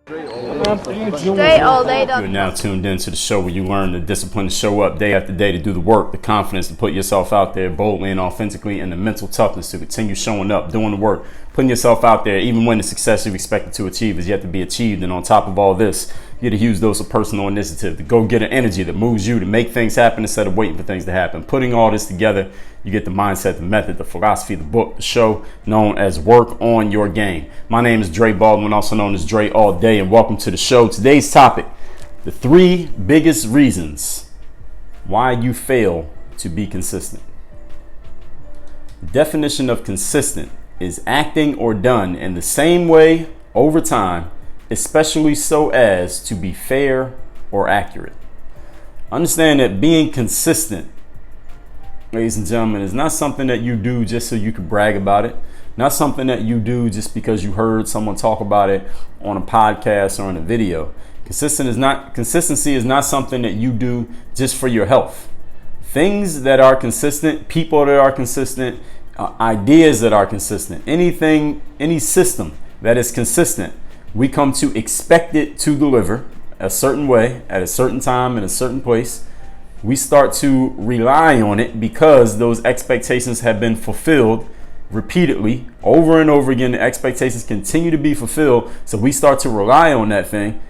Dre all day. You're now tuned into the show where you learn the discipline to show up day after day, to do the work, the confidence to put yourself out there boldly and authentically, and the mental toughness to continue showing up, doing the work, putting yourself out there even when the success you've expected to achieve is yet to be achieved. And on top of all this, you get a huge dose of personal initiative, to go get an energy that moves you to make things happen instead of waiting for things to happen. Putting all this together, you get the mindset, the method, the philosophy, the book, the show known as Work on Your Game. My name is Dre Baldwin, also known as Dre All Day, and welcome to the show. Today's topic: the 3 biggest reasons why you fail to be consistent. The definition of consistent is acting or done in the same way over time, especially so as to be fair or accurate. Understand that being consistent, ladies and gentlemen, is not something that you do just so you can brag about it. Not something that you do just because you heard someone talk about it on a podcast or in a video. Consistency is not something that you do just for your health. Things that are consistent, people that are consistent, ideas that are consistent, any system that is consistent, we come to expect it to deliver a certain way, at a certain time, in a certain place. We start to rely on it because those expectations have been fulfilled repeatedly over and over again. The expectations continue to be fulfilled, so we start to rely on that thing,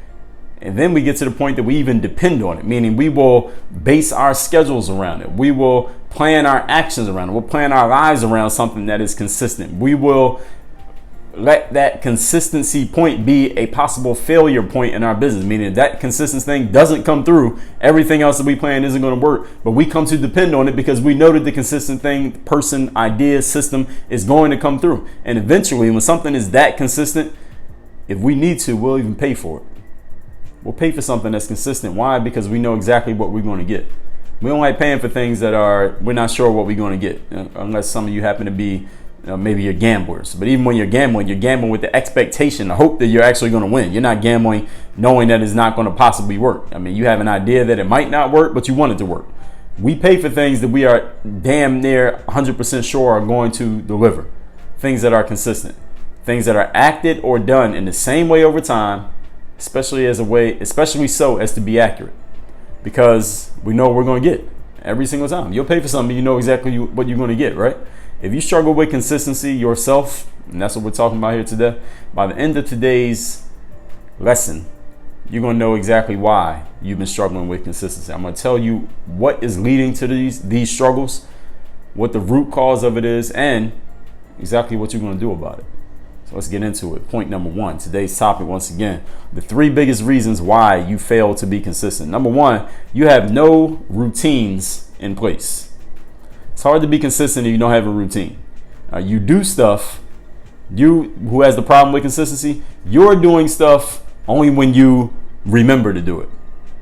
and then we get to the point that we even depend on it, meaning we will base our schedules around it. We will plan our actions around it. We'll plan our lives around something that is consistent. We will let that consistency point be a possible failure point in our business, meaning that consistency thing doesn't come through, everything else that we plan isn't going to work, but we come to depend on it because we know that the consistent thing, person, idea, system is going to come through. And eventually, when something is that consistent, if we need to, we'll even pay for it. We'll pay for something that's consistent. Why? Because we know exactly what we're going to get. We don't like paying for things that we're not sure what we're going to get, unless some of you happen to be maybe you're gamblers. But even when you're gambling with the expectation, the hope that you're actually going to win. You're not gambling knowing that it's not going to possibly work. I mean, you have an idea that it might not work, but you want it to work. We pay for things that we are damn near 100% sure are going to deliver. Things that are consistent. Things that are acted or done in the same way over time, especially so as to be accurate. Because we know what we're going to get every single time. You'll pay for something, you know exactly what you're going to get, right? If you struggle with consistency yourself, and that's what we're talking about here today, by the end of today's lesson, you're going to know exactly why you've been struggling with consistency. I'm going to tell you what is leading to these struggles, what the root cause of it is, and exactly what you're going to do about it. So let's get into it. Point number 1, today's topic, once again, the 3 biggest reasons why you fail to be consistent. Number 1, you have no routines in place. It's hard to be consistent if you don't have a routine. You do stuff. You who has the problem with consistency, you're doing stuff only when you remember to do it.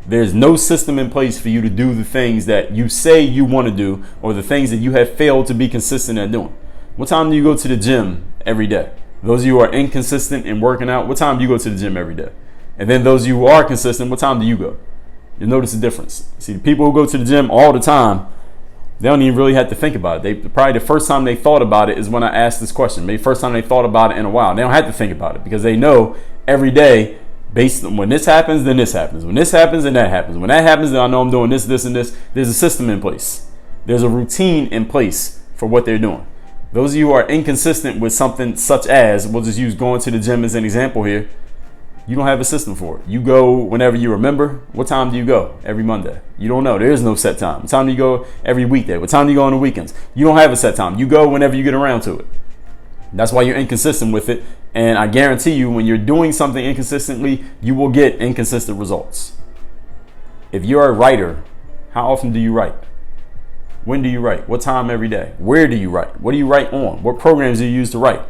There's no system in place for you to do the things that you say you want to do, or the things that you have failed to be consistent at doing. What time do you go to the gym every day? Those of you who are inconsistent in working out, what time do you go to the gym every day? And then those of you who are consistent, what time do you go? You'll notice the difference. See, the people who go to the gym all the time, they don't even really have to think about it. Probably the first time they thought about it is when I asked this question. Maybe first time they thought about it in a while. They don't have to think about it because they know every day, based on when this happens, then this happens. When this happens, then that happens. When that happens, then I know I'm doing this, this, and this. There's a system in place. There's a routine in place for what they're doing. Those of you who are inconsistent with something such as, we'll just use going to the gym as an example here, you don't have a system for it. You go whenever you remember. What time do you go? Every Monday. You don't know. There is no set time. What time do you go every weekday? What time do you go on the weekends? You don't have a set time. You go whenever you get around to it. That's why you're inconsistent with it. And I guarantee you, when you're doing something inconsistently, you will get inconsistent results. If you're a writer, how often do you write? When do you write? What time every day? Where do you write? What do you write on? What programs do you use to write?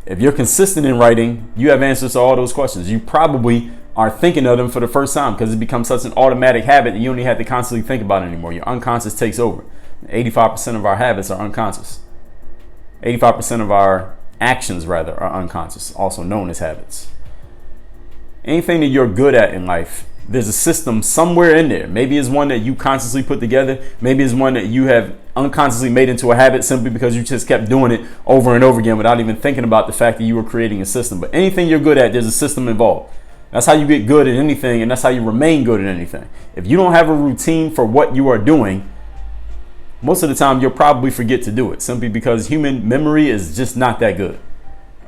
If you're consistent in writing, you have answers to all those questions. You probably are thinking of them for the first time because it becomes such an automatic habit that you don't even have to constantly think about it anymore. Your unconscious takes over. 85% of our habits are unconscious. 85% of our actions, rather, are unconscious, also known as habits. Anything that you're good at in life, there's a system somewhere in there. Maybe it's one that you consciously put together. Maybe it's one that you have unconsciously made into a habit simply because you just kept doing it over and over again without even thinking about the fact that you were creating a system. But anything you're good at, there's a system involved. That's how you get good at anything, and that's how you remain good at anything. If you don't have a routine for what you are doing, most of the time you'll probably forget to do it, simply because human memory is just not that good.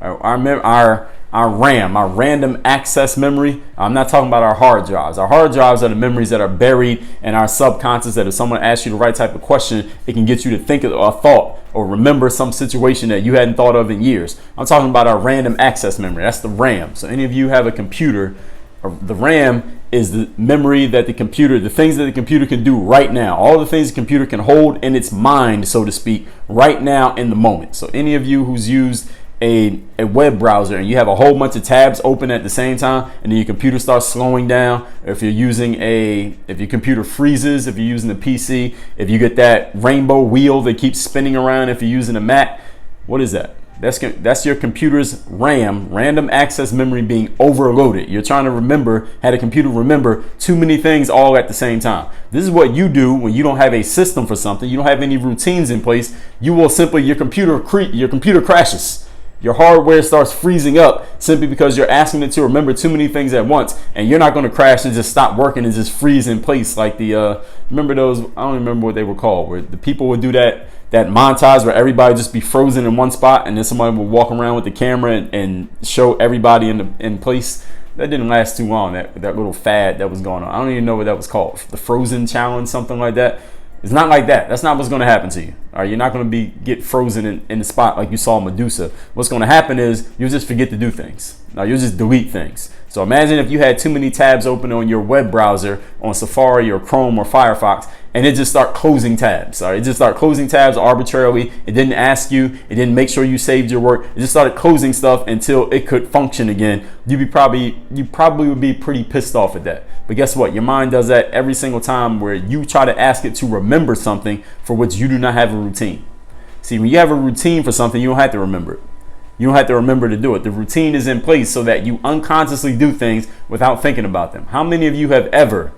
Our RAM, our random access memory, I'm not talking about our hard drives. Our hard drives are the memories that are buried in our subconscious, that if someone asks you the right type of question, it can get you to think of a thought or remember some situation that you hadn't thought of in years. I'm talking about our random access memory. That's the RAM. So any of you have a computer, the RAM is the memory that the things that the computer can do right now. All the things the computer can hold in its mind, so to speak, right now in the moment. So any of you who's used a web browser and you have a whole bunch of tabs open at the same time, and then your computer starts slowing down, or if your computer freezes, if you're using a PC, if you get that rainbow wheel that keeps spinning around, if you're using a Mac, what is that? That's your computer's RAM, random access memory, being overloaded. You're trying to had a computer remember too many things all at the same time. This is what you do when you don't have a system for something. You don't have any routines in place. Your computer crashes. Your hardware starts freezing up simply because you're asking it to remember too many things at once, and you're not going to crash and just stop working and just freeze in place like remember those, I don't remember what they were called, where the people would do that montage where everybody just be frozen in one spot, and then somebody would walk around with the camera and show everybody in place. That didn't last too long, that little fad that was going on. I don't even know what that was called. The Frozen Challenge, something like that. It's not like that. That's not what's going to happen to you. All right, you're not going to get frozen in the spot like you saw Medusa. What's going to happen is you'll just forget to do things. Now you'll just delete things. So imagine if you had too many tabs open on your web browser on Safari or Chrome or Firefox, and it just start closing tabs. All right, it just start closing tabs arbitrarily. It didn't ask you. It didn't make sure you saved your work. It just started closing stuff until it could function again. You probably would be pretty pissed off at that. But guess what? Your mind does that every single time where you try to ask it to remember something for which you do not have a routine. See, when you have a routine for something, you don't have to remember it. You don't have to remember to do it. The routine is in place so that you unconsciously do things without thinking about them. How many of you have ever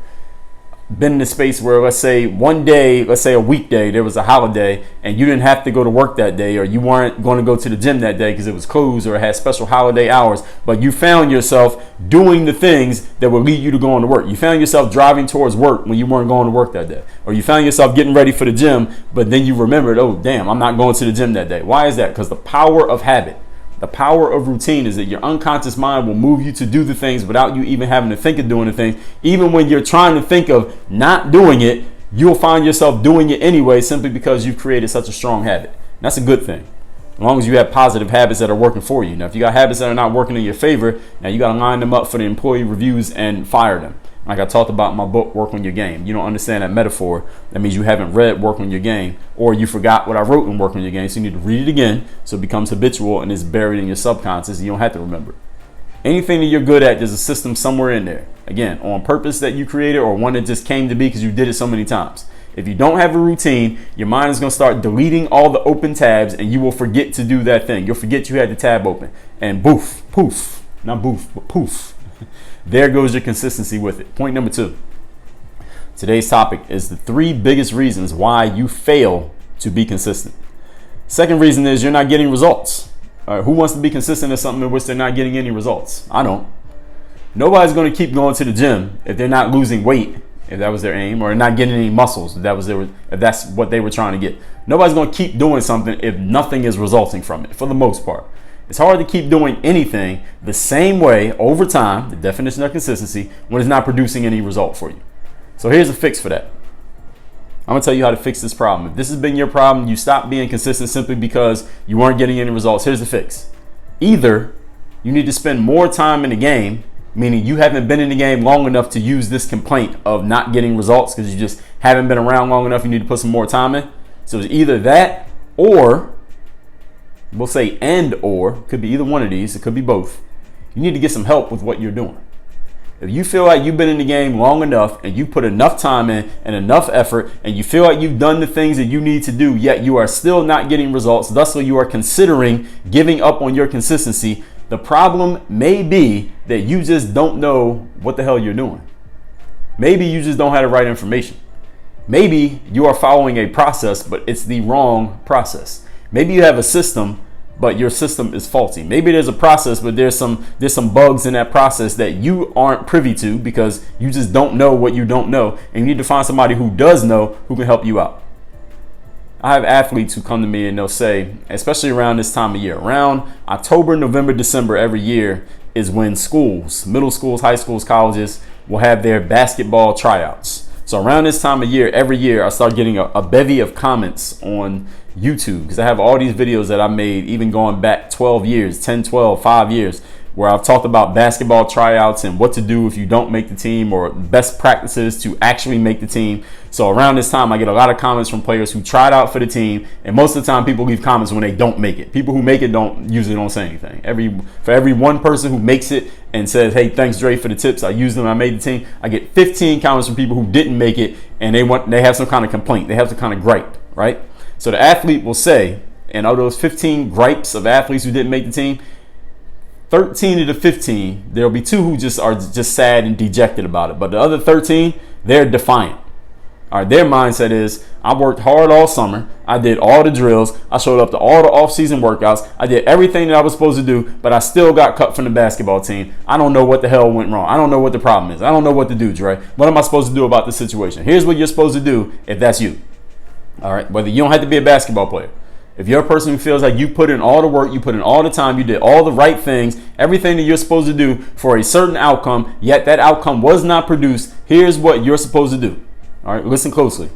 been in a space where, let's say one day, let's say a weekday, there was a holiday and you didn't have to go to work that day, or you weren't going to go to the gym that day because it was closed or it had special holiday hours, but you found yourself doing the things that would lead you to going to work. You found yourself driving towards work when you weren't going to work that day, or you found yourself getting ready for the gym, but then you remembered, oh damn, I'm not going to the gym that day. Why is that? Because the power of habit. The power of routine is that your unconscious mind will move you to do the things without you even having to think of doing the things. Even when you're trying to think of not doing it, you'll find yourself doing it anyway, simply because you've created such a strong habit. That's a good thing, as long as you have positive habits that are working for you. Now, if you got habits that are not working in your favor, now you got to line them up for the employee reviews and fire them. Like I talked about in my book, Work on Your Game. You don't understand that metaphor. That means you haven't read Work on Your Game, or you forgot what I wrote in Work on Your Game. So you need to read it again so it becomes habitual and is buried in your subconscious. You don't have to remember it. Anything that you're good at, there's a system somewhere in there. Again, on purpose that you created, or one that just came to be because you did it so many times. If you don't have a routine, your mind is going to start deleting all the open tabs, and you will forget to do that thing. You'll forget you had the tab open, and poof, not boof, but poof. There goes your consistency with it. Point number 2. Today's topic is the 3 biggest reasons why you fail to be consistent. Second reason is you're not getting results. Who wants to be consistent in something in which they're not getting any results? I don't. Nobody's going to keep going to the gym if they're not losing weight, if that was their aim, or not getting any muscles, if that's what they were trying to get. Nobody's going to keep doing something if nothing is resulting from it, for the most part. It's hard to keep doing anything the same way over time, the definition of consistency, when it's not producing any result for you. So here's a fix for that. I'm going to tell you how to fix this problem. If this has been your problem, you stopped being consistent simply because you weren't getting any results. Here's the fix. Either you need to spend more time in the game, meaning you haven't been in the game long enough to use this complaint of not getting results because you just haven't been around long enough. You need to put some more time in. So it's either that, or we'll say or, could be either one of these. It could be both. You need to get some help with what you're doing. If you feel like you've been in the game long enough and you put enough time in and enough effort, and you feel like you've done the things that you need to do, yet you are still not getting results, thusly you are considering giving up on your consistency, the problem may be that you just don't know what the hell you're doing. Maybe you just don't have the right information. Maybe you are following a process, but it's the wrong process. Maybe you have a system, but your system is faulty. Maybe there's a process, but there's some bugs in that process that you aren't privy to because you just don't know what you don't know, and you need to find somebody who does know who can help you out. I have athletes who come to me and they'll say, especially around this time of year, around October, November, December every year is when schools, middle schools, high schools, colleges will have their basketball tryouts. So around this time of year, every year, I start getting a bevy of comments on YouTube because I have all these videos that I made even going back 12 years, 10, 12, 5 years, where I've talked about basketball tryouts and what to do if you don't make the team or best practices to actually make the team. So around this time, I get a lot of comments from players who tried out for the team. And most of the time, people leave comments when they don't make it. People who make it usually don't say anything. For every one person who makes it and says, hey, thanks, Dre, for the tips, I used them, I made the team, I get 15 comments from people who didn't make it and they have some kind of complaint. They have some kind of gripe, right? So the athlete will say, and of those 15 gripes of athletes who didn't make the team, 13 of the 15, there'll be 2 who are just sad and dejected about it. But the other 13, they're defiant. All right, their mindset is, I worked hard all summer. I did all the drills. I showed up to all the off-season workouts. I did everything that I was supposed to do, but I still got cut from the basketball team. I don't know what the hell went wrong. I don't know what the problem is. I don't know what to do, Dre. What am I supposed to do about this situation? Here's what you're supposed to do if that's you. All right, whether you don't have to be a basketball player. If you're a person who feels like you put in all the work, you put in all the time, you did all the right things, everything that you're supposed to do for a certain outcome, yet that outcome was not produced, here's what you're supposed to do. All right, listen closely.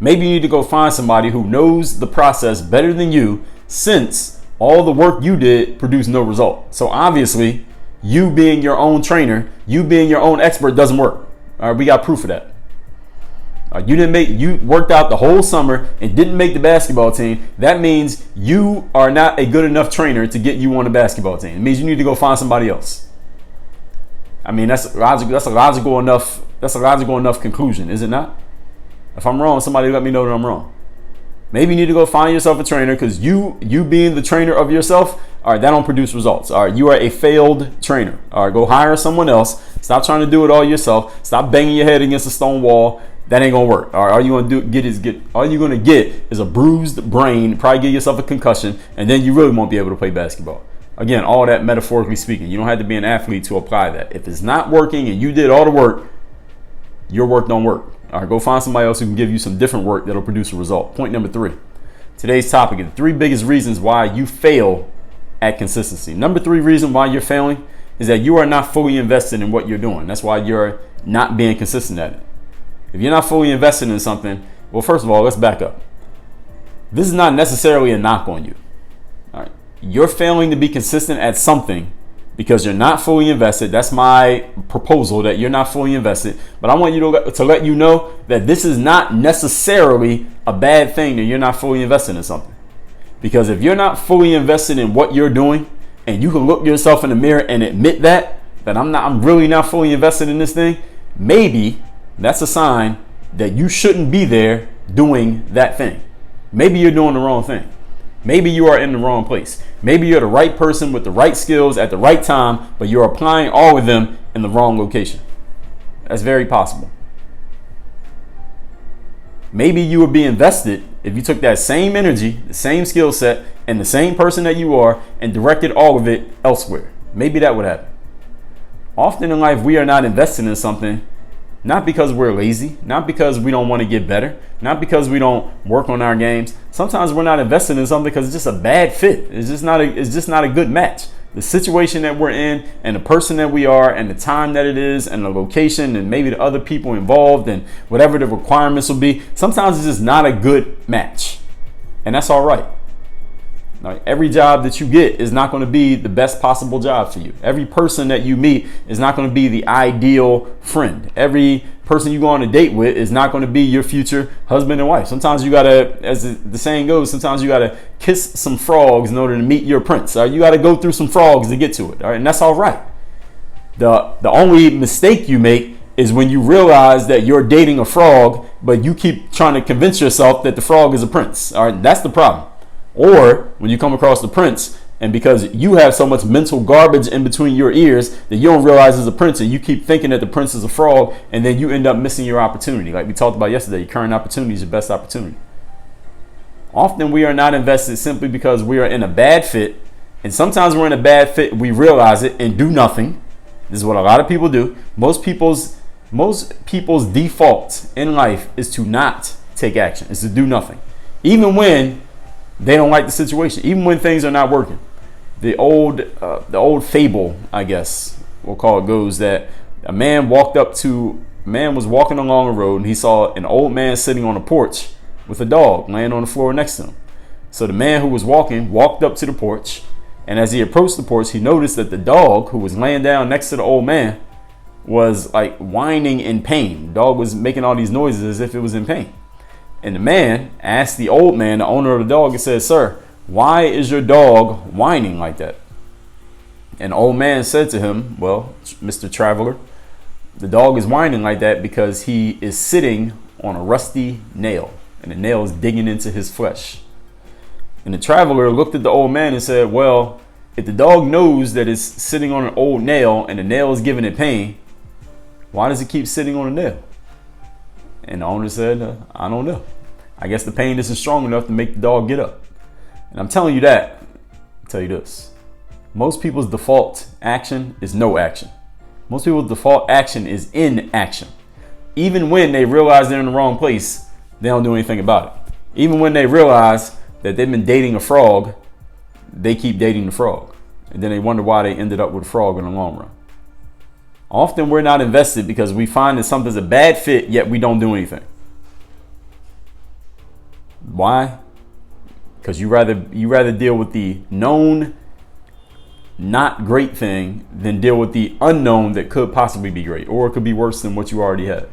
Maybe you need to go find somebody who knows the process better than you, since all the work you did produced no result. So obviously, you being your own trainer, you being your own expert doesn't work. All right, we got proof of that. You worked out the whole summer and didn't make the basketball team. That means you are not a good enough trainer to get you on the basketball team. It means you need to go find somebody else. I mean, that's a logical enough conclusion, is it not? If I'm wrong, somebody let me know that I'm wrong. Maybe you need to go find yourself a trainer, because you being the trainer of yourself, all right, that don't produce results. All right, you are a failed trainer. All right, go hire someone else. Stop trying to do it all yourself. Stop banging your head against a stone wall. That ain't gonna work. All right, all you're gonna get is a bruised brain, probably get yourself a concussion, and then you really won't be able to play basketball. Again, all that metaphorically speaking. You don't have to be an athlete to apply that. If it's not working and you did all the work, your work don't work. All right, go find somebody else who can give you some different work that'll produce a result. Point number 3. Today's topic is the 3 biggest reasons why you fail at consistency. Number 3 reason why you're failing is that you are not fully invested in what you're doing. That's why you're not being consistent at it. If you're not fully invested in something, well, first of all, let's back up. This is not necessarily a knock on you. All right, you're failing to be consistent at something because you're not fully invested. That's my proposal, that you're not fully invested. But I want you to let you know that this is not necessarily a bad thing that you're not fully invested in something. Because if you're not fully invested in what you're doing, and you can look yourself in the mirror and admit that I'm really not fully invested in this thing, maybe that's a sign that you shouldn't be there doing that thing. Maybe you're doing the wrong thing. Maybe you are in the wrong place. Maybe you're the right person with the right skills at the right time, but you're applying all of them in the wrong location. That's very possible. Maybe you would be invested if you took that same energy, the same skill set, and the same person that you are and directed all of it elsewhere. Maybe that would happen. Often in life, we are not invested in something not because we're lazy, not because we don't want to get better, not because we don't work on our games. Sometimes we're not invested in something because it's just a bad fit. It's just not a good match. The situation that we're in and the person that we are and the time that it is and the location and maybe the other people involved and whatever the requirements will be, sometimes it's just not a good match. And that's all right. Like, every job that you get is not going to be the best possible job for you. Every person that you meet is not going to be the ideal friend. Every person you go on a date with is not going to be your future husband and wife. Sometimes you got to, as the saying goes, sometimes you got to kiss some frogs in order to meet your prince. You got to go through some frogs to get to it. All right? And that's all right. The only mistake you make is when you realize that you're dating a frog, but you keep trying to convince yourself that the frog is a prince. All right? That's the problem. Or when you come across the prince, and because you have so much mental garbage in between your ears that you don't realize it's a prince, and you keep thinking that the prince is a frog, and then you end up missing your opportunity. Like we talked about yesterday, your current opportunity is your best opportunity. Often we are not invested simply because we are in a bad fit. And sometimes we're in a bad fit, we realize it and do nothing. This is what a lot of people do. Most people's default in life is to not take action, is to do nothing. Even when they don't like the situation, even when things are not working. The old fable, I guess we'll call it, goes that a man was walking along a road and he saw an old man sitting on a porch with a dog laying on the floor next to him. So the man who was walked up to the porch, and as he approached the porch, he noticed that the dog who was laying down next to the old man was like whining in pain. The dog was making all these noises as if it was in pain. And the man asked the old man, the owner of the dog, and said, "Sir, why is your dog whining like that?" And the old man said to him, "Well, Mr. Traveler, the dog is whining like that because he is sitting on a rusty nail, and the nail is digging into his flesh." And the traveler looked at the old man and said, "Well, if the dog knows that it's sitting on an old nail and the nail is giving it pain, why does it keep sitting on a nail?" And the owner said, "I don't know. I guess the pain isn't strong enough to make the dog get up." And I'm telling you that, I'll tell you this. Most people's default action is no action. Most people's default action is inaction. Even when they realize they're in the wrong place, they don't do anything about it. Even when they realize that they've been dating a frog, they keep dating the frog. And then they wonder why they ended up with a frog in the long run. Often we're not invested because we find that something's a bad fit, yet we don't do anything. Why? Because you rather deal with the known not great thing than deal with the unknown that could possibly be great, or it could be worse than what you already had.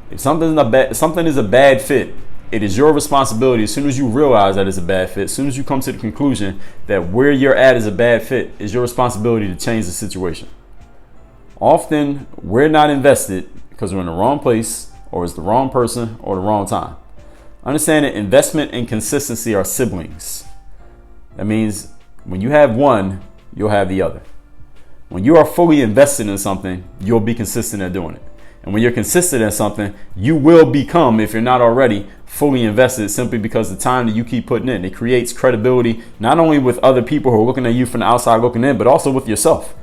If something is a bad fit, it is your responsibility, as soon as you realize that it's a bad fit, as soon as you come to the conclusion that where you're at is a bad fit, is your responsibility to change the situation. Often we're not invested because we're in the wrong place, or it's the wrong person, or the wrong time. Understand that investment and consistency are siblings. That means when you have one, you'll have the other. When you are fully invested in something, you'll be consistent at doing it. And when you're consistent at something, you will become, if you're not already, fully invested, simply because the time that you keep putting in. It creates credibility, not only with other people who are looking at you from the outside looking in, but also with yourself.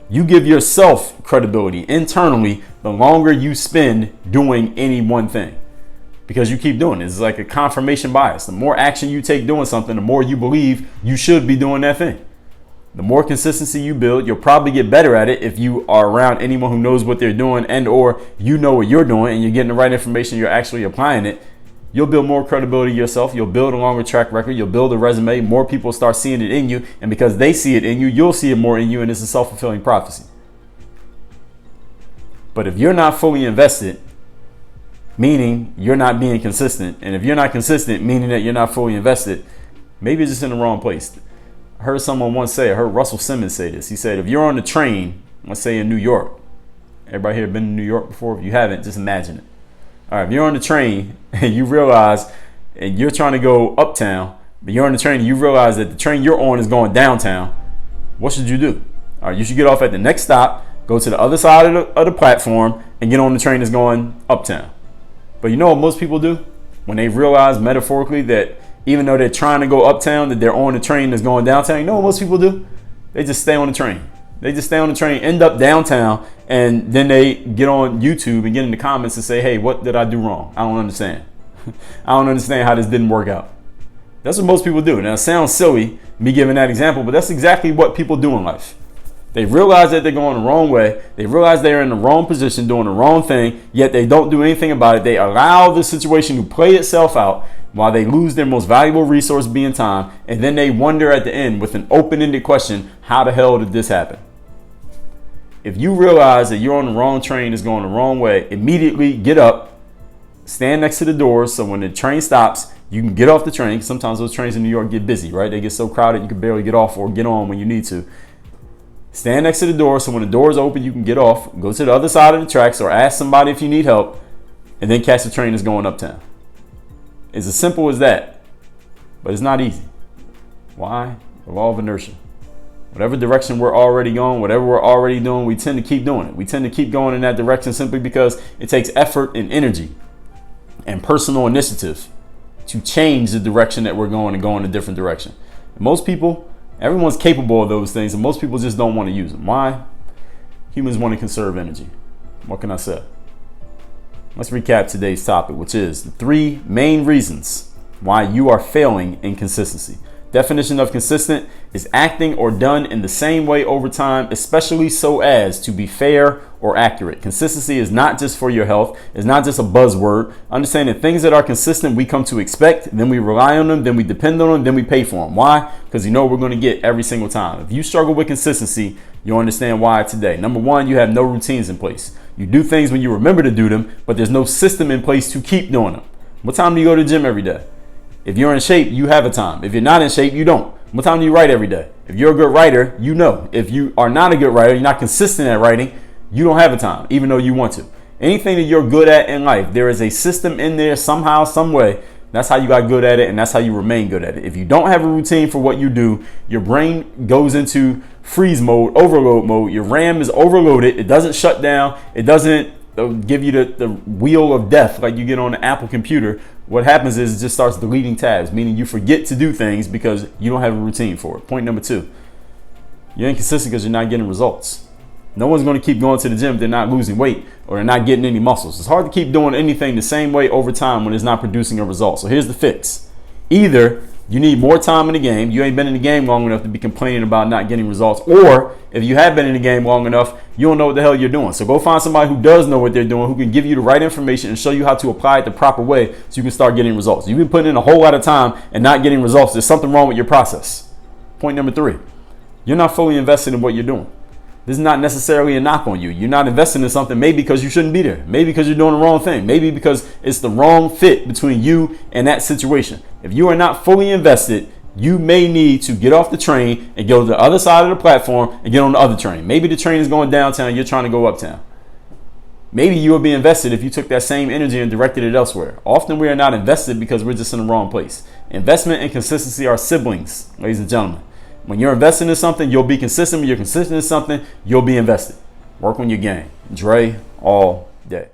You give yourself credibility internally the longer you spend doing any one thing, because you keep doing it. It's like a confirmation bias. The more action you take doing something, the more you believe you should be doing that thing. The more consistency you build, you'll probably get better at it if you are around anyone who knows what they're doing, and or you know what you're doing and you're getting the right information, you're actually applying it. You'll build more credibility yourself. You'll build a longer track record. You'll build a resume. More people start seeing it in you. And because they see it in you, you'll see it more in you. And it's a self-fulfilling prophecy. But if you're not fully invested, meaning you're not being consistent. And if you're not consistent, meaning that you're not fully invested, maybe you're just in the wrong place. I heard someone once say, I heard Russell Simmons say this. He said, if you're on the train, let's say in New York, everybody here been in New York before? If you haven't, just imagine it. All right, if you're on the train and you realize, and you're trying to go uptown, but you're on the train and you realize that the train you're on is going downtown, what should you do? All right, you should get off at the next stop, go to the other side of the platform, and get on the train that's going uptown. But you know what most people do? When they realize metaphorically that even though they're trying to go uptown, that they're on the train that's going downtown, you know what most people do? They just stay on the train. They just stay on the train, end up downtown, and then they get on YouTube and get in the comments and say, hey, what did I do wrong? I don't understand. I don't understand how this didn't work out. That's what most people do. Now, it sounds silly, me giving that example, but that's exactly what people do in life. They realize that they're going the wrong way. They realize they're in the wrong position, doing the wrong thing, yet they don't do anything about it. They allow the situation to play itself out while they lose their most valuable resource, being time, and then they wonder at the end with an open-ended question, how the hell did this happen? If you realize that you're on the wrong train, it's going the wrong way, immediately get up, stand next to the doors, so when the train stops, you can get off the train. Sometimes those trains in New York get busy, right? They get so crowded you can barely get off or get on when you need to. Stand next to the door, so when the doors open, you can get off, go to the other side of the tracks, or ask somebody if you need help, and then catch the train that's going uptown. It's as simple as that, but it's not easy. Why? The law of inertia. Whatever direction we're already going, whatever we're already doing, we tend to keep doing it. We tend to keep going in that direction simply because it takes effort and energy and personal initiative to change the direction that we're going and go in a different direction. And most people, everyone's capable of those things, and most people just don't want to use them. Why? Humans want to conserve energy. What can I say? Let's recap today's topic, which is the 3 main reasons why you are failing in consistency. Definition of consistent is acting or done in the same way over time, especially so as to be fair or accurate. Consistency is not just for your health. It's not just a buzzword. Understand that things that are consistent, we come to expect, then we rely on them, then we depend on them, then we pay for them. Why? Because you know we're going to get every single time. If you struggle with consistency, you'll understand why today. Number 1, you have no routines in place. You do things when you remember to do them, but there's no system in place to keep doing them. What time do you go to the gym every day? If you're in shape, you have a time. If you're not in shape, you don't. What time do you write every day? If you're a good writer, you know. If you are not a good writer, you're not consistent at writing, you don't have a time, even though you want to. Anything that you're good at in life, there is a system in there somehow, some way. That's how you got good at it, and that's how you remain good at it. If you don't have a routine for what you do, your brain goes into freeze mode, overload mode. Your RAM is overloaded. It doesn't shut down. It doesn't give you the wheel of death like you get on the Apple computer. What happens is it just starts deleting tabs, meaning you forget to do things because you don't have a routine for it. Point number 2, you're inconsistent because you're not getting results. No one's going to keep going to the gym if they're not losing weight or they're not getting any muscles. It's hard to keep doing anything the same way over time when it's not producing a result. So here's the fix. Either you need more time in the game. You ain't been in the game long enough to be complaining about not getting results. Or if you have been in the game long enough, you don't know what the hell you're doing. So go find somebody who does know what they're doing, who can give you the right information and show you how to apply it the proper way so you can start getting results. You've been putting in a whole lot of time and not getting results. There's something wrong with your process. Point number 3, you're not fully invested in what you're doing. This is not necessarily a knock on you. You're not investing in something maybe because you shouldn't be there. Maybe because you're doing the wrong thing. Maybe because it's the wrong fit between you and that situation. If you are not fully invested, you may need to get off the train and go to the other side of the platform and get on the other train. Maybe the train is going downtown, you're trying to go uptown. Maybe you would be invested if you took that same energy and directed it elsewhere. Often we are not invested because we're just in the wrong place. Investment and consistency are siblings, ladies and gentlemen. When you're investing in something, you'll be consistent. When you're consistent in something, you'll be invested. Work on your game. Dre all day.